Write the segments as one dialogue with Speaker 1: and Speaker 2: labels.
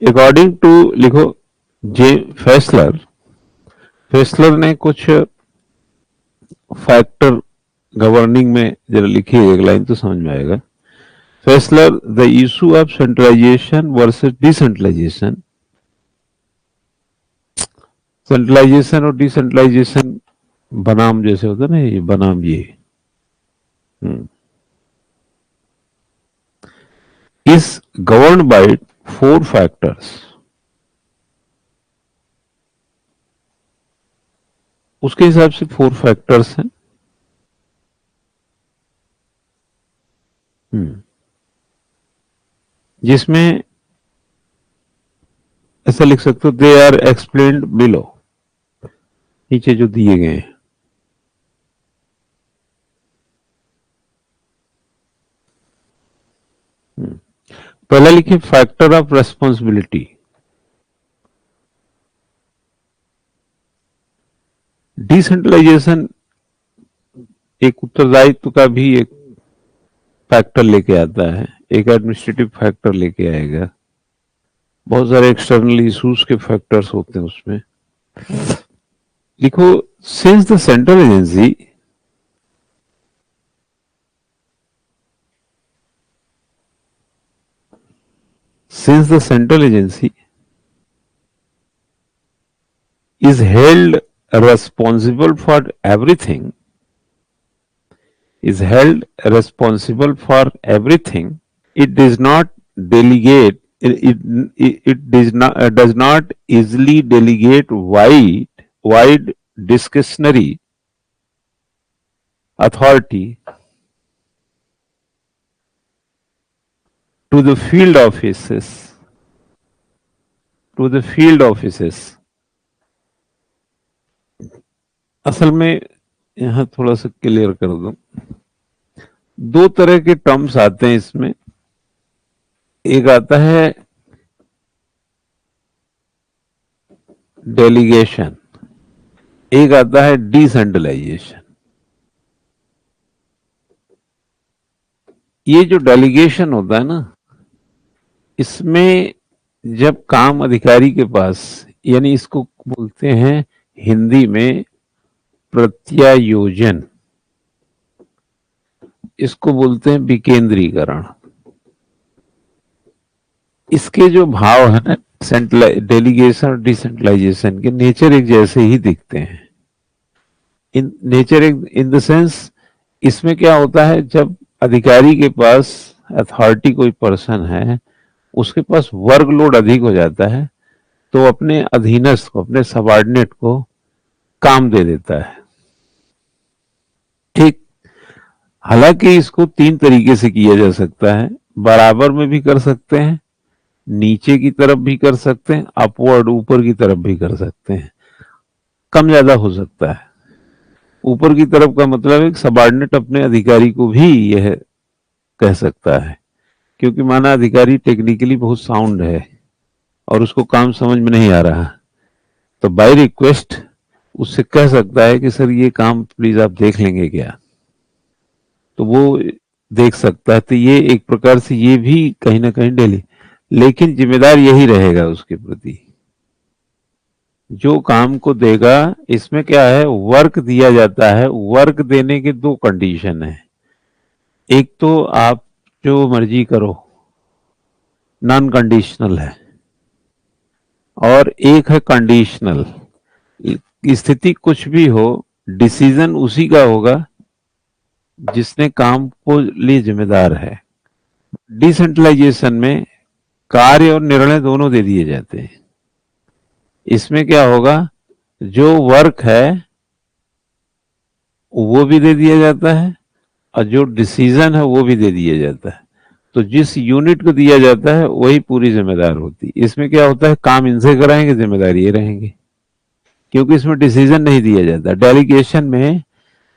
Speaker 1: According to लिखो जे Fessler, Fessler ने कुछ फैक्टर गवर्निंग में जरा लिखिए एक लाइन तो समझ में आएगा। Fesler, the issue of centralization versus decentralization, centralization और डिसेंट्रलाइजेशन बनाम जैसे होता है ना, ये बनाम ये is governed by four factors। उसके हिसाब से फोर फैक्टर्स हैं। जिसमें ऐसा लिख सकते हो, दे आर एक्सप्लेन्ड बिलो, नीचे जो दिए गए हैं। पहला लिखिए फैक्टर ऑफ रेस्पॉन्सिबिलिटी। डिसेंट्रलाइजेशन एक उत्तरदायित्व का भी एक फैक्टर लेके आता है, एक एडमिनिस्ट्रेटिव फैक्टर लेके आएगा, बहुत सारे एक्सटर्नल इश्यूज के फैक्टर्स होते हैं उसमें। लिखो, since the central agency since the central agency is held responsible for everything, it does not delegate, does not easily delegate wide discretionary authority to the field offices। असल में यहां थोड़ा सा क्लियर कर दूं, दो तरह के टर्म्स आते हैं इसमें। एक आता है डेलीगेशन, एक आता है डिसेंट्रलाइजेशन। ये जो डेलीगेशन होता है ना, इसमें जब काम अधिकारी के पास, यानी इसको बोलते हैं हिंदी में प्रत्यायोजन, इसको बोलते हैं विकेंद्रीकरण। इसके जो भाव है ना, डेलीगेशन और डिसेंट्रलाइजेशन के नेचर एक जैसे ही दिखते हैं। In nature in the sense, इसमें क्या होता है, जब अधिकारी के पास अथॉरिटी कोई पर्सन है, उसके पास वर्कलोड अधिक हो जाता है, तो अपने अधीनस्थ को, अपने सबऑर्डिनेट को काम दे देता है। ठीक, हालांकि इसको तीन तरीके से किया जा सकता है, बराबर में भी कर सकते हैं, नीचे की तरफ भी कर सकते हैं, अपवर्ड ऊपर की तरफ भी कर सकते हैं, कम ज्यादा हो सकता है। ऊपर की तरफ का मतलब है सबऑर्डिनेट अपने अधिकारी को भी यह कह सकता है, क्योंकि माना अधिकारी टेक्निकली बहुत साउंड है और उसको काम समझ में नहीं आ रहा, तो बाय रिक्वेस्ट उससे कह सकता है कि सर ये काम प्लीज आप देख लेंगे क्या, तो वो देख सकता है। तो ये एक प्रकार से ये भी कहीं ना कहीं डेली, लेकिन जिम्मेदार यही रहेगा उसके प्रति जो काम को देगा। इसमें क्या है, वर्क दिया जाता है, वर्क देने के दो कंडीशन है, एक तो आप जो मर्जी करो, नॉन कंडीशनल है, और एक है कंडीशनल। स्थिति कुछ भी हो, डिसीजन उसी का होगा जिसने काम को लिए जिम्मेदार है। डिसेंट्रलाइजेशन में कार्य और निर्णय दोनों दे दिए जाते हैं। इसमें क्या होगा, जो वर्क है वो भी दे दिया जाता है और जो डिसीजन है वो भी दे दिया जाता है। तो जिस यूनिट को दिया जाता है वही पूरी जिम्मेदार होती है। इसमें क्या होता है, काम इनसे कराएंगे, जिम्मेदारी ये रहेंगे, क्योंकि इसमें डिसीजन नहीं दिया जाता। डेलीगेशन में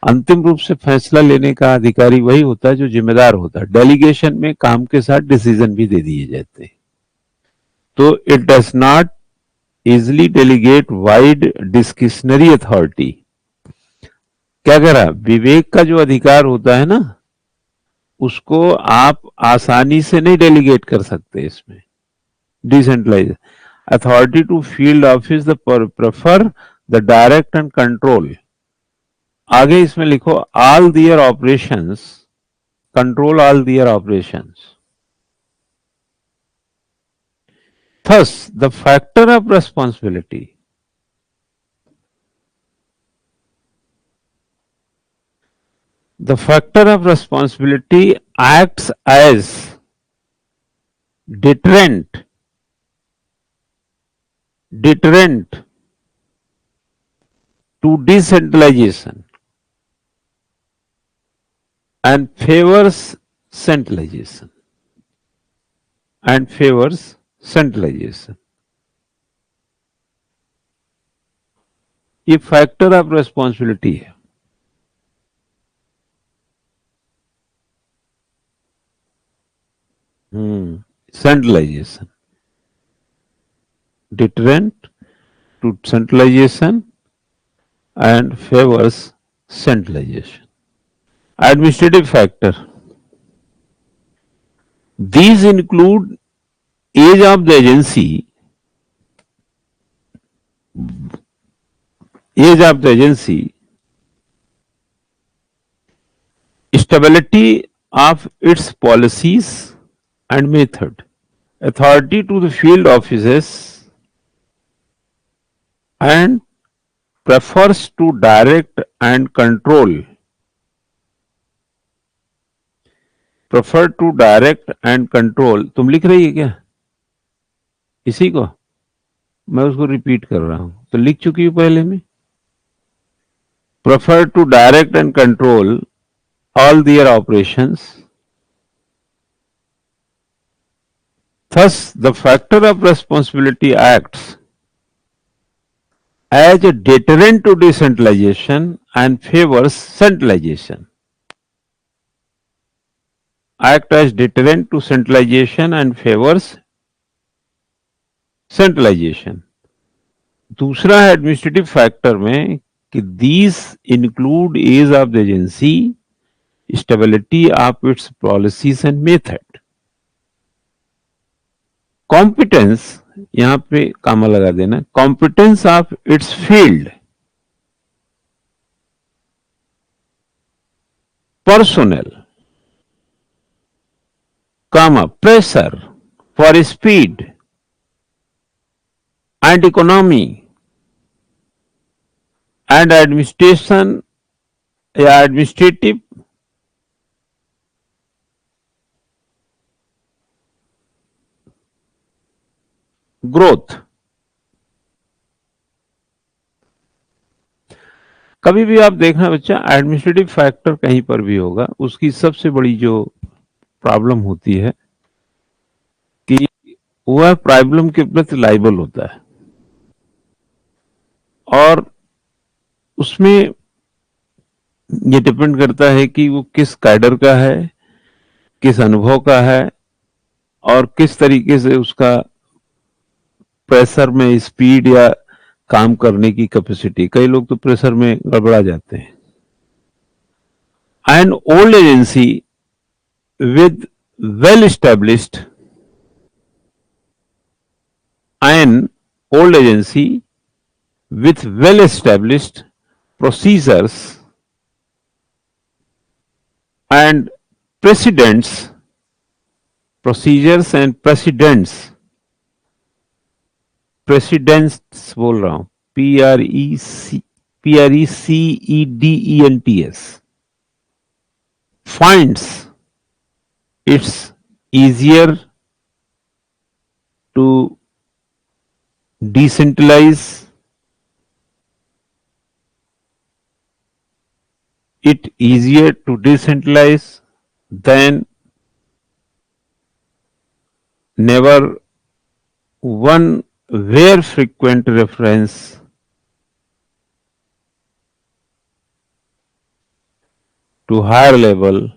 Speaker 1: अंतिम रूप से फैसला लेने का अधिकारी वही होता है जो जिम्मेदार होता है। डेलीगेशन में काम के साथ डिसीजन भी दे दिए जाते हैं। तो it does not easily delegate wide discretionary authority. क्या कह रहा, विवेक का जो अधिकार होता है ना, उसको आप आसानी से नहीं डेलीगेट कर सकते इसमें। Decentralized. Authority to field office the prefer the direct and control. आगे इसमें लिखो all their operations, control all their operations. Thus, the factor of responsibility. The factor of responsibility acts as deterrent to decentralization and favors centralization. ये factor of responsibility है. Centralization. Deterrent to centralization and favors centralization. Administrative factor. These include age of the agency, stability of its policies and method, authority to the field offices, and prefers to direct and control. Prefer to direct and control. तुम लिख रही है क्या इसी को? मैं उसको repeat कर रहा हूं, तो लिख चुकी हूं पहले में. Prefer to direct and control all their operations. Thus, the factor of responsibility acts as a deterrent to decentralization and favors centralization. Act as deterrent to centralization and favors centralization. दूसरा है एडमिनिस्ट्रेटिव फैक्टर में कि these include age of the agency, stability of its policies and method. Competence, यहां पे कामा लगा देना, competence of its field, personnel, comma, pressure for speed and economy and administration या administrative growth. कभी भी आप देखना बच्चा, एडमिनिस्ट्रेटिव फैक्टर कहीं पर भी होगा, उसकी सबसे बड़ी जो प्रॉब्लम होती है कि वह प्रॉब्लम के प्रति लाइबल होता है और उसमें ये डिपेंड करता है कि वो किस कैडर का है, किस अनुभव का है और किस तरीके से उसका प्रेशर में स्पीड या काम करने की कैपेसिटी. कई लोग तो प्रेशर में गड़बड़ा जाते हैं. And old agency with well established procedures and precedents बोल रहा हूं, PRECEDENTS, finds it's easier to decentralize than never one where frequent reference to higher level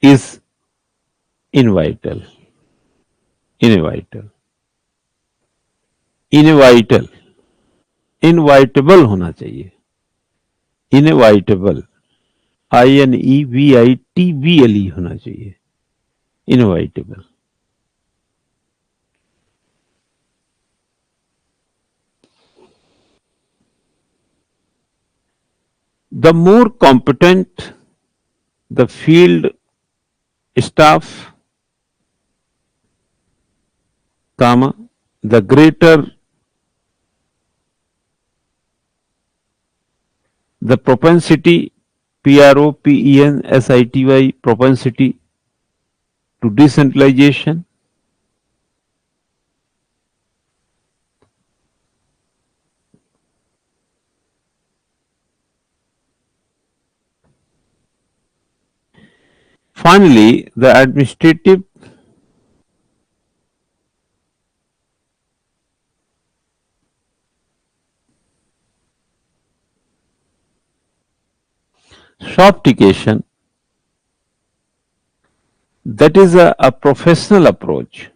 Speaker 1: is inevitable. Inevitable होना चाहिए. इनवाइटेबल. INEVITABLE होना चाहिए, inevitable. The more competent the field staff, comma, the greater the propensity, PROPENSITY, propensity to decentralization. Finally, the administrative sophistication, that is a professional approach.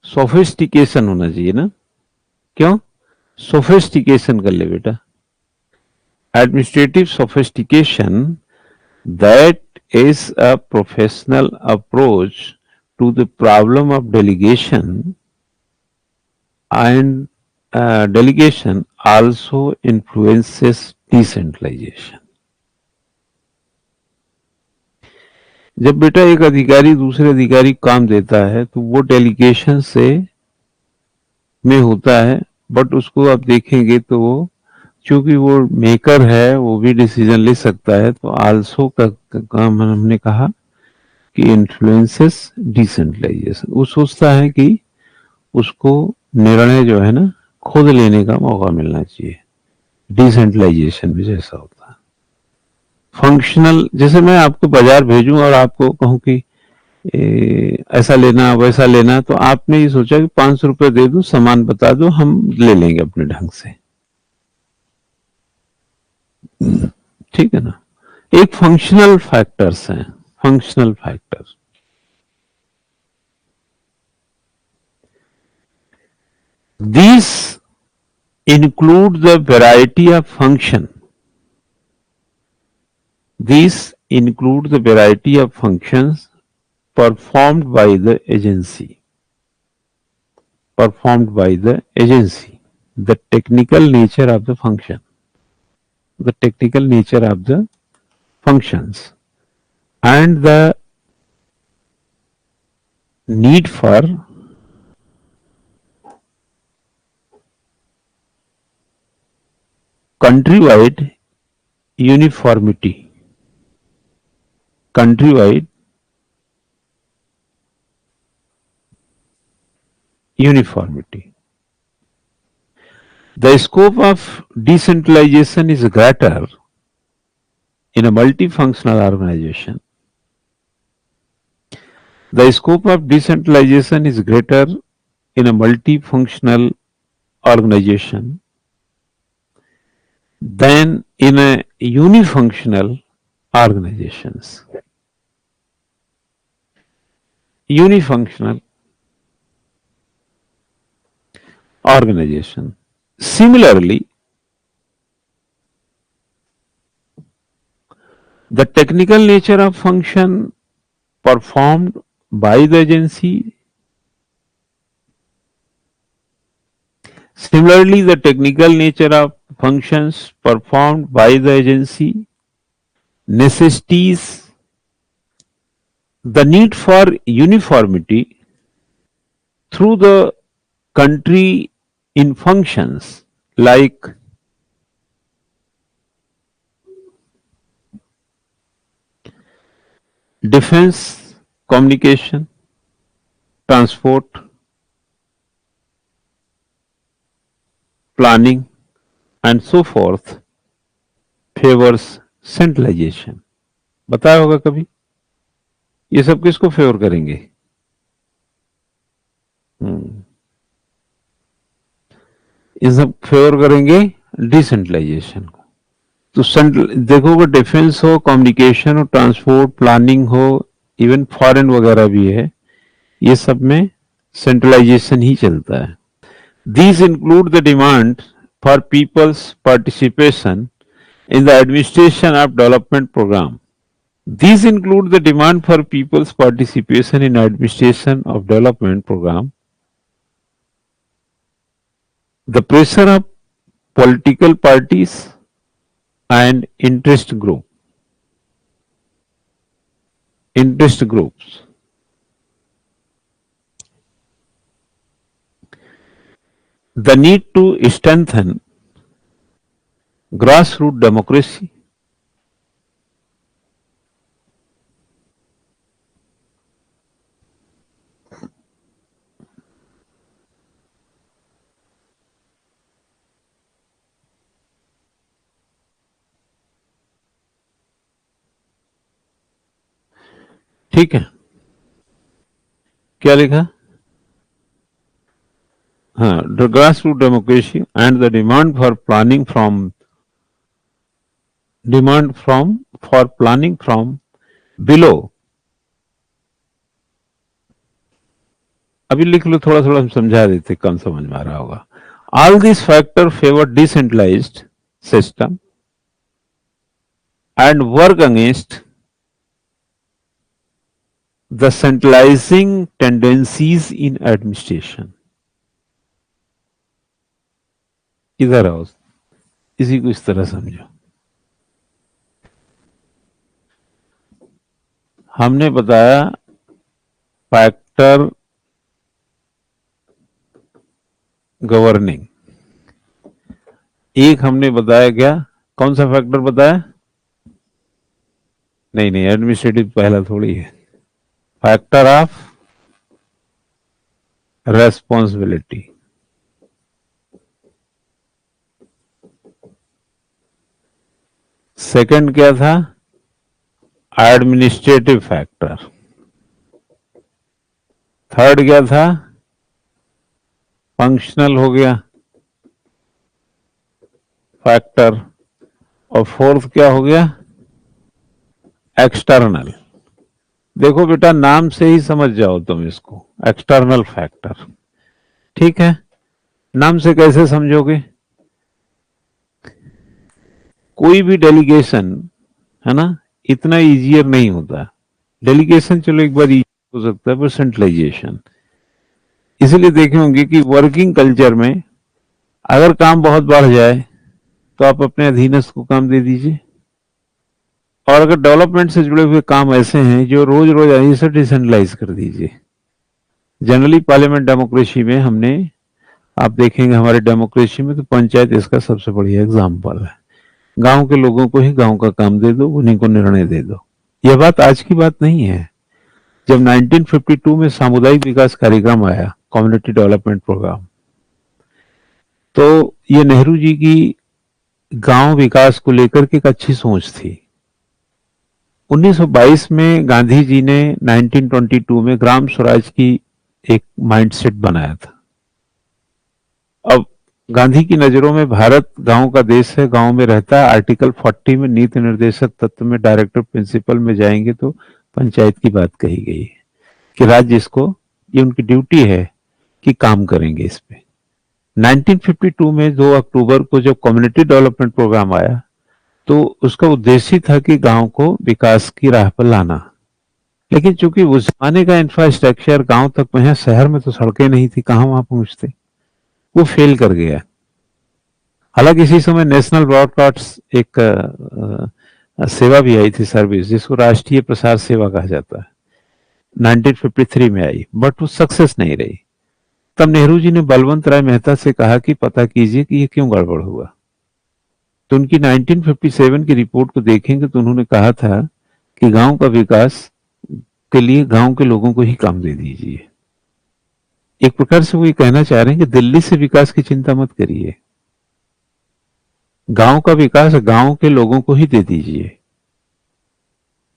Speaker 1: Sophistication होना चाहिए ना, क्यों? Sophistication कर ले बेटा। Administrative sophistication, that is a professional approach to the problem of delegation, and delegation also influences decentralization. जब बेटा एक अधिकारी दूसरे अधिकारी काम देता है तो वो डेलीगेशन से में होता है, बट उसको आप देखेंगे तो वो चूंकि वो मेकर है, वो भी डिसीजन ले सकता है, तो आल्सो का काम हमने कहा कि इन्फ्लुएंसेस डिसेंट्रलाइजेशन। वो सोचता है कि उसको निर्णय जो है ना खुद लेने का मौका मिलना चाहिए। डिसेंट्रलाइजेशन भी जैसा होता है। फंक्शनल, जैसे मैं आपको बाजार भेजूं और आपको कहूं कि ऐसा लेना वैसा लेना, तो आपने ये सोचा कि 500 रुपए दे दो, सामान बता दो, हम ले लेंगे अपने ढंग से, ठीक है ना। एक फंक्शनल फैक्टर्स हैं, functional factors. These include the variety of function. These include the variety of functions performed by the agency. Performed by the agency. The technical nature of the function. The technical nature of the functions. And the need for countrywide uniformity. Countrywide uniformity. The scope of decentralization is greater in a multifunctional organization. The scope of decentralization is greater in a multifunctional organization than in a unifunctional organizations. Unifunctional organization. Similarly, the technical nature of function performed by the agency. Similarly, the technical nature of functions performed by the agency necessitates the need for uniformity through the country in functions like defense, communication, transport, planning and so forth favors centralization. बताया होगा कभी? ये सब किसको favour करेंगे? ये सब favour करेंगे डिसेंट्रलाइजेशन को। तो देखो वो डिफेंस हो, कम्युनिकेशन हो, ट्रांसपोर्ट, प्लानिंग हो, इवन फॉरेन वगैरह भी है, ये सब में सेंट्रलाइजेशन ही चलता है। These include the demand for people's participation in the administration of development program. These include the demand for people's participation in administration of development program, the pressure of political parties and interest groups. The need to strengthen grassroots democracy. ठीक है, क्या लिखा? हाँ, the grassroots democracy and the demand for planning from below. अभी लिख लो, थोड़ा थोड़ा हम समझा देते, कम समझ में आ रहा होगा. All these factors favor decentralized system and work against the centralizing tendencies in administration. इधर आओ, इसी को इस तरह समझो. हमने बताया फैक्टर गवर्निंग. एक हमने बताया क्या, कौन सा फैक्टर बताया? नहीं, एडमिनिस्ट्रेटिव पहला थोड़ी है. Factor of responsibility. सेकंड क्या था? Administrative factor. थर्ड क्या था? फंक्शनल हो गया फैक्टर. और फोर्थ क्या हो गया? एक्सटर्नल. देखो बेटा, नाम से ही समझ जाओ तुम इसको, एक्सटर्नल फैक्टर. ठीक है, नाम से कैसे समझोगे? कोई भी डेलीगेशन है ना, इतना इजियर नहीं होता. डेलीगेशन चलो एक बार इजी हो सकता है, पर सेंट्रलाइजेशन. इसलिए देखे होंगे कि वर्किंग कल्चर में अगर काम बहुत बढ़ जाए तो आप अपने अधीनस्थ को काम दे दीजिए. और अगर डेवलपमेंट से जुड़े हुए काम ऐसे हैं जो रोज रोज यहीं से डिसेंट्रलाइज कर दीजिए. जनरली पार्लियामेंट डेमोक्रेसी में हमने, आप देखेंगे हमारे डेमोक्रेसी में तो पंचायत इसका सबसे बढ़िया एग्जाम्पल है. गांव के लोगों को ही गांव का काम दे दो, उन्हीं को निर्णय दे दो. यह बात आज की बात नहीं है. जब 1952 में सामुदायिक विकास कार्यक्रम आया, कम्युनिटी डेवलपमेंट प्रोग्राम, तो ये नेहरू जी की गांव विकास को लेकर के एक अच्छी सोच थी. 1922 में गांधी जी ने 1922 में ग्राम स्वराज की एक माइंडसेट बनाया था. अब गांधी की नजरों में भारत गांव का देश है, गांव में रहता है. आर्टिकल 40 में नीति निर्देशक तत्व में डायरेक्टर प्रिंसिपल में जाएंगे तो पंचायत की बात कही गई है कि राज्य इसको, ये उनकी ड्यूटी है कि काम करेंगे इस पे. 1952 में 2 अक्टूबर को जब कम्युनिटी डेवलपमेंट प्रोग्राम आया तो उसका उद्देश्य था कि गांव को विकास की राह पर लाना. लेकिन चूंकि उस जमाने का इंफ्रास्ट्रक्चर गांव तक पहुंचा, शहर में तो सड़कें नहीं थी, कहां वहां पहुंचते, वो फेल कर गया. हालांकि इसी समय नेशनल ब्रॉडकास्ट एक सेवा भी आई थी, सर्विस, जिसको राष्ट्रीय प्रसार सेवा कहा जाता है, 1953 में आई, बट वो सक्सेस नहीं रही. तब नेहरू जी ने बलवंत राय मेहता से कहा कि पता कीजिए कि ये क्यों गड़बड़ हुआ. तो उनकी 1957 की रिपोर्ट को देखेंगे तो उन्होंने कहा था कि गांव का विकास के लिए गांव के लोगों को ही काम दे दीजिए. एक प्रकार से वो ये कहना चाह रहे हैं कि दिल्ली से विकास की चिंता मत करिए, गांव का विकास गांव के लोगों को ही दे दीजिए.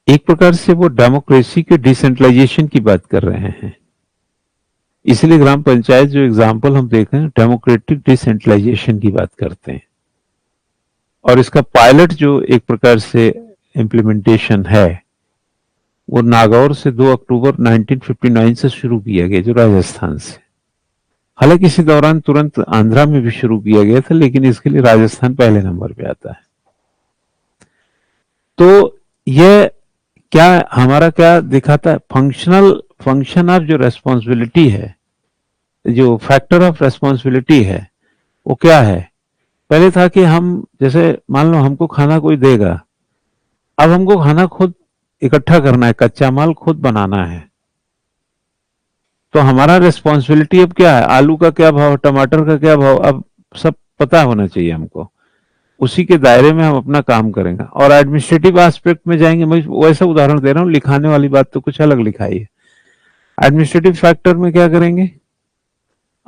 Speaker 1: एक प्रकार से वो डेमोक्रेसी के डिसेंट्रलाइजेशन की बात कर रहे हैं. इसलिए ग्राम पंचायत जो एग्जाम्पल हम देख रहे हैं, डेमोक्रेटिक डिसेंट्रलाइजेशन की बात करते हैं. और इसका पायलट जो एक प्रकार से इम्प्लीमेंटेशन है, वो नागौर से 2 अक्टूबर 1959 से शुरू किया गया, जो राजस्थान से. हालांकि इसी दौरान तुरंत आंध्रा में भी शुरू किया गया था, लेकिन इसके लिए राजस्थान पहले नंबर पे आता है। तो यह क्या हमारा क्या दिखाता है, फंक्शन ऑफ जो रेस्पॉन्सिबिलिटी है, जो फैक्टर ऑफ रेस्पॉन्सिबिलिटी है, वो क्या है। पहले था कि हम जैसे मान लो हमको खाना कोई देगा, अब हमको खाना खुद इकट्ठा करना है, कच्चा माल खुद बनाना है। तो हमारा रेस्पॉन्सिबिलिटी अब क्या है, आलू का क्या भाव, टमाटर का क्या भाव, अब सब पता होना चाहिए हमको। उसी के दायरे में हम अपना काम करेंगे। और एडमिनिस्ट्रेटिव एस्पेक्ट में जाएंगे, मैं वैसा उदाहरण दे रहा हूँ, लिखाने वाली बात तो कुछ अलग लिखाई है। एडमिनिस्ट्रेटिव फैक्टर में क्या करेंगे,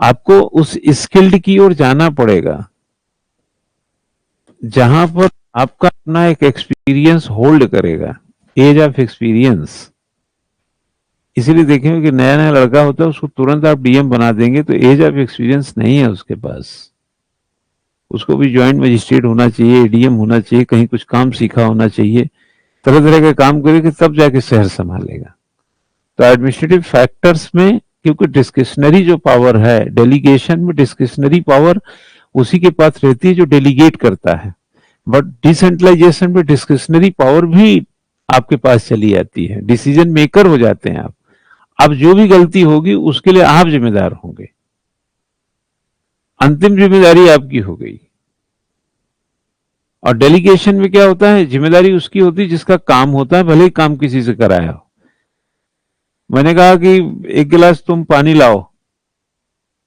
Speaker 1: आपको उस स्किल्ड की ओर जाना पड़ेगा जहां पर आपका अपना एक एक्सपीरियंस होल्ड करेगा, एज ऑफ एक्सपीरियंस। इसीलिए देखेंगे कि नया नया लड़का होता है, उसको तुरंत आप डीएम बना देंगे तो एज ऑफ एक्सपीरियंस नहीं है उसके पास। उसको भी ज्वाइंट मजिस्ट्रेट होना चाहिए, एडीएम होना चाहिए, कहीं कुछ काम सीखा होना चाहिए, तरह तरह के काम करेगा तब जाके शहर संभालेगा। तो एडमिनिस्ट्रेटिव फैक्टर्स में क्योंकि डिस्क्रिशनरी जो पावर है, डेलीगेशन में डिस्क्रिशनरी पावर उसी के पास रहती है जो डेलीगेट करता है, बट डिसेंट्रलाइजेशन में डिस्क्रिशनरी पावर भी आपके पास चली जाती है, डिसीजन मेकर हो जाते हैं आप। अब जो भी गलती होगी उसके लिए आप जिम्मेदार होंगे, अंतिम जिम्मेदारी आपकी हो गई। और डेलीगेशन में क्या होता है, जिम्मेदारी उसकी होती है जिसका काम होता है, भले ही काम किसी से कराया हो। मैंने कहा कि एक गिलास तुम पानी लाओ,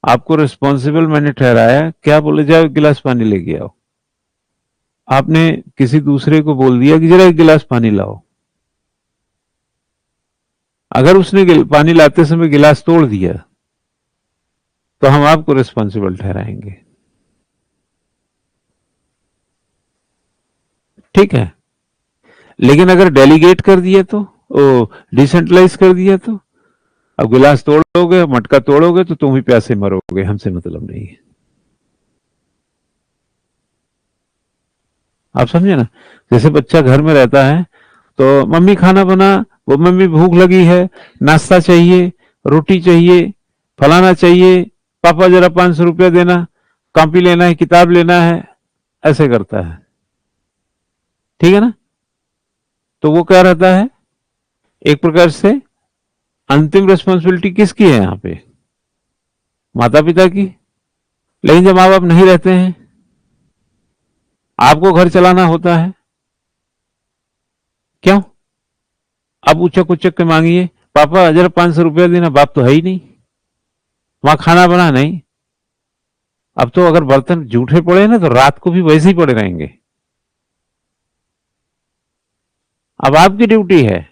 Speaker 1: आपको रिस्पॉन्सिबल मैंने ठहराया, क्या बोले जाओ एक गिलास पानी लेके आओ। आपने किसी दूसरे को बोल दिया कि जरा एक गिलास पानी लाओ। अगर उसने पानी लाते समय गिलास तोड़ दिया तो हम आपको रिस्पॉन्सिबल ठहराएंगे, ठीक है। लेकिन अगर डेलीगेट कर दिया तो, डिसेंट्रलाइज कर दिया तो, अब गिलास तोड़ोगे, मटका तोड़ोगे तो तुम ही प्यासे मरोगे, हमसे मतलब नहीं है। आप समझे ना। जैसे बच्चा घर में रहता है तो मम्मी खाना बना, वो मम्मी भूख लगी है, नाश्ता चाहिए, रोटी चाहिए, फलाना चाहिए, पापा जरा 500 रुपया देना, कॉपी लेना है, किताब लेना है, ऐसे करता है, ठीक है ना। तो वो क्या रहता है, एक प्रकार से अंतिम रिस्पॉन्सिबिलिटी किसकी है यहां पे, माता पिता की। लेकिन जब माँ बाप नहीं रहते हैं, आपको घर चलाना होता है, क्यों, अब उचक उचक के मांगिए, पापा जरा 500 रुपया देना, बाप तो है ही नहीं, वहां खाना बना नहीं। अब तो अगर बर्तन जूठे पड़े ना तो रात को भी वैसे ही पड़े रहेंगे। अब आपकी ड्यूटी है,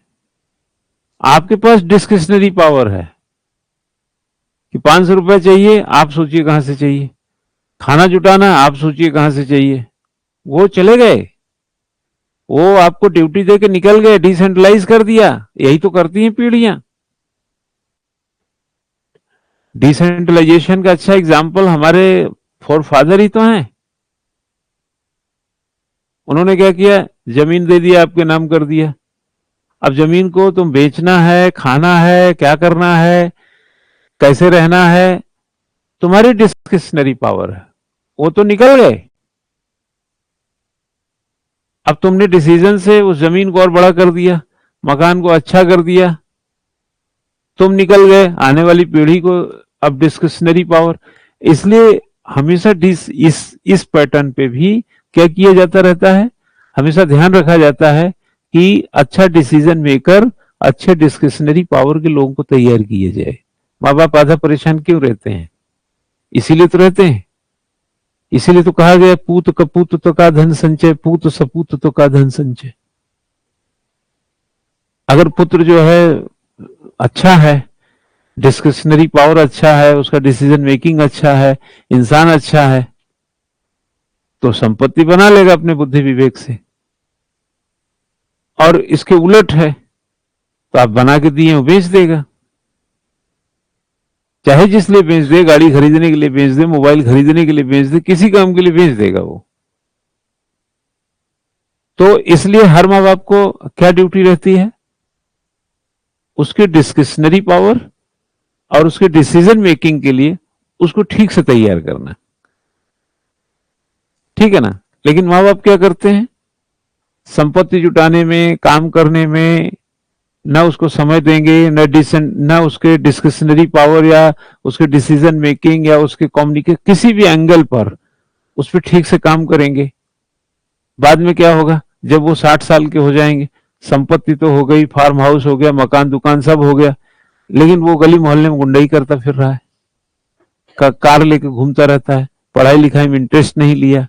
Speaker 1: आपके पास डिस्क्रिशनरी पावर है कि 500 रुपया चाहिए, आप सोचिए कहां से चाहिए, खाना जुटाना आप सोचिए कहां से चाहिए। वो चले गए, वो आपको ड्यूटी दे के निकल गए, डिसेंट्रलाइज कर दिया। यही तो करती हैं पीढ़ियां। डिसेंट्रलाइजेशन का अच्छा एग्जाम्पल हमारे फोर फादर ही तो हैं। उन्होंने क्या किया, जमीन दे दिया, आपके नाम कर दिया। अब जमीन को तुम बेचना है, खाना है, क्या करना है, कैसे रहना है, तुम्हारी डिस्क्रिशनरी पावर है। वो तो निकल गए, अब तुमने डिसीजन से उस जमीन को और बड़ा कर दिया, मकान को अच्छा कर दिया, तुम निकल गए, आने वाली पीढ़ी को अब डिस्क्रिशनरी पावर। इसलिए हमेशा इस पैटर्न पे भी क्या किया जाता रहता है, हमेशा ध्यान रखा जाता है कि अच्छा डिसीजन मेकर, अच्छे डिस्क्रिशनरी पावर के लोगों को तैयार किए जाए। माँ बाप आधा परेशान क्यों रहते हैं, इसीलिए तो रहते हैं। इसीलिए तो कहा गया पूत कपूत तो का धन संचय, पूत सपूत तो का धन संचय। अगर पुत्र जो है अच्छा है, डिस्क्रिशनरी पावर अच्छा है, उसका डिसीजन मेकिंग अच्छा है, इंसान अच्छा है, तो संपत्ति बना लेगा अपने बुद्धि विवेक से। और इसके उलट है तो आप बना के दिए वो बेच देगा, चाहे जिस लिए बेच दे, गाड़ी खरीदने के लिए बेच दे, मोबाइल खरीदने के लिए बेच दे, किसी काम के लिए बेच देगा वो। तो इसलिए हर माँ बाप को क्या ड्यूटी रहती है, उसके डिस्क्रिशनरी पावर और उसके डिसीजन मेकिंग के लिए उसको ठीक से तैयार करना, ठीक है ना। लेकिन माँ बाप क्या करते हैं, संपत्ति जुटाने में, काम करने में ना उसको समय देंगे, ना उसके डिस्कशनरी पावर या उसके डिसीजन मेकिंग या उसके कम्युनिकेशन किसी भी एंगल पर उस पर ठीक से काम करेंगे। बाद में क्या होगा, जब वो 60 साल के हो जाएंगे, संपत्ति तो हो गई, फार्म हाउस हो गया, मकान दुकान सब हो गया, लेकिन वो गली मोहल्ले में गुंडाई करता फिर रहा है, कार लेके घूमता रहता है, पढ़ाई लिखाई में इंटरेस्ट नहीं लिया,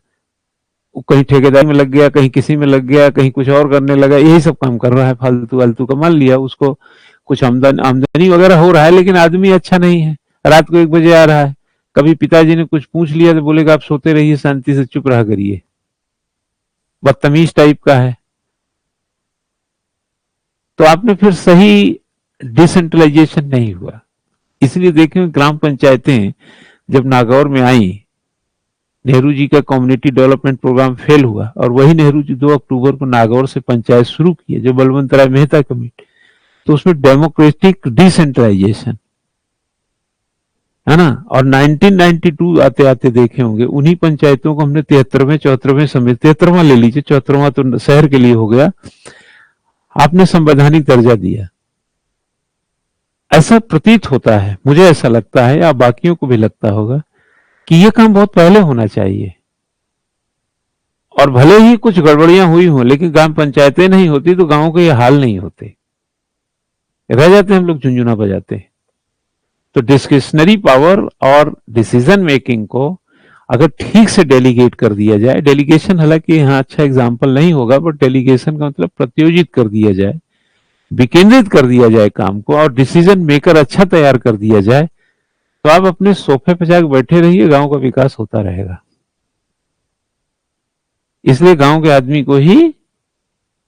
Speaker 1: कहीं ठेकेदारी में लग गया, कहीं किसी में लग गया, कहीं कुछ और करने लगा, यही सब काम कर रहा है फालतू फालतू का। मान लिया उसको कुछ आमदनी वगैरह हो रहा है, लेकिन आदमी अच्छा नहीं है, रात को 1 बजे आ रहा है, कभी पिताजी ने कुछ पूछ लिया तो बोलेगा आप सोते रहिए, शांति से चुप रहा करिए, बदतमीज टाइप का है। तो आपने फिर सही डिसेंट्रलाइजेशन नहीं हुआ। इसलिए देखें ग्राम पंचायतें जब नागौर में आई, नेहरू जी का कम्युनिटी डेवलपमेंट प्रोग्राम फेल हुआ और वही नेहरू जी 2 अक्टूबर को नागौर से पंचायत शुरू किए, जो बलवंत राय मेहता कमेटी, तो उसमें डेमोक्रेटिक डिसेंट्रलाइजेशन है ना। और 1992 आते आते देखे होंगे, उन्हीं पंचायतों को हमने 73वें 74वें समिति, 73वां ले लीजिए, 74वां तो शहर के लिए हो गया, आपने संवैधानिक दर्जा दिया। ऐसा प्रतीत होता है, मुझे ऐसा लगता है या बाकियों को भी लगता होगा कि ये काम बहुत पहले होना चाहिए, और भले ही कुछ गड़बड़ियां हुई हों, लेकिन ग्राम पंचायतें नहीं होती तो गांवों के ये हाल नहीं होते, रह जाते हम लोग झुंझुना बजाते। तो डिस्क्रिशनरी पावर और डिसीजन मेकिंग को अगर ठीक से डेलीगेट कर दिया जाए, डेलीगेशन हालांकि यहाँ अच्छा एग्जाम्पल नहीं होगा, बट डेलीगेशन का मतलब प्रत्योजित कर दिया जाए, विकेंद्रित कर दिया जाए काम को, और डिसीजन मेकर अच्छा तैयार कर दिया जाए, तो आप अपने सोफे पे जाकर बैठे रहिए, गांव का विकास होता रहेगा। इसलिए गांव के आदमी को ही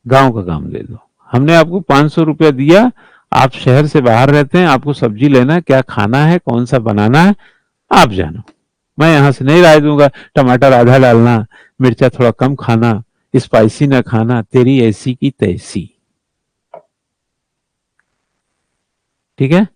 Speaker 1: गांव का काम दे दो। हमने आपको 500 रुपया दिया, आप शहर से बाहर रहते हैं, आपको सब्जी लेना, क्या खाना है, कौन सा बनाना है, आप जानो, मैं यहां से नहीं राय दूंगा, टमाटर आधा डालना, मिर्चा थोड़ा कम खाना, स्पाइसी ना खाना, तेरी ऐसी की तैसी। ठीक है।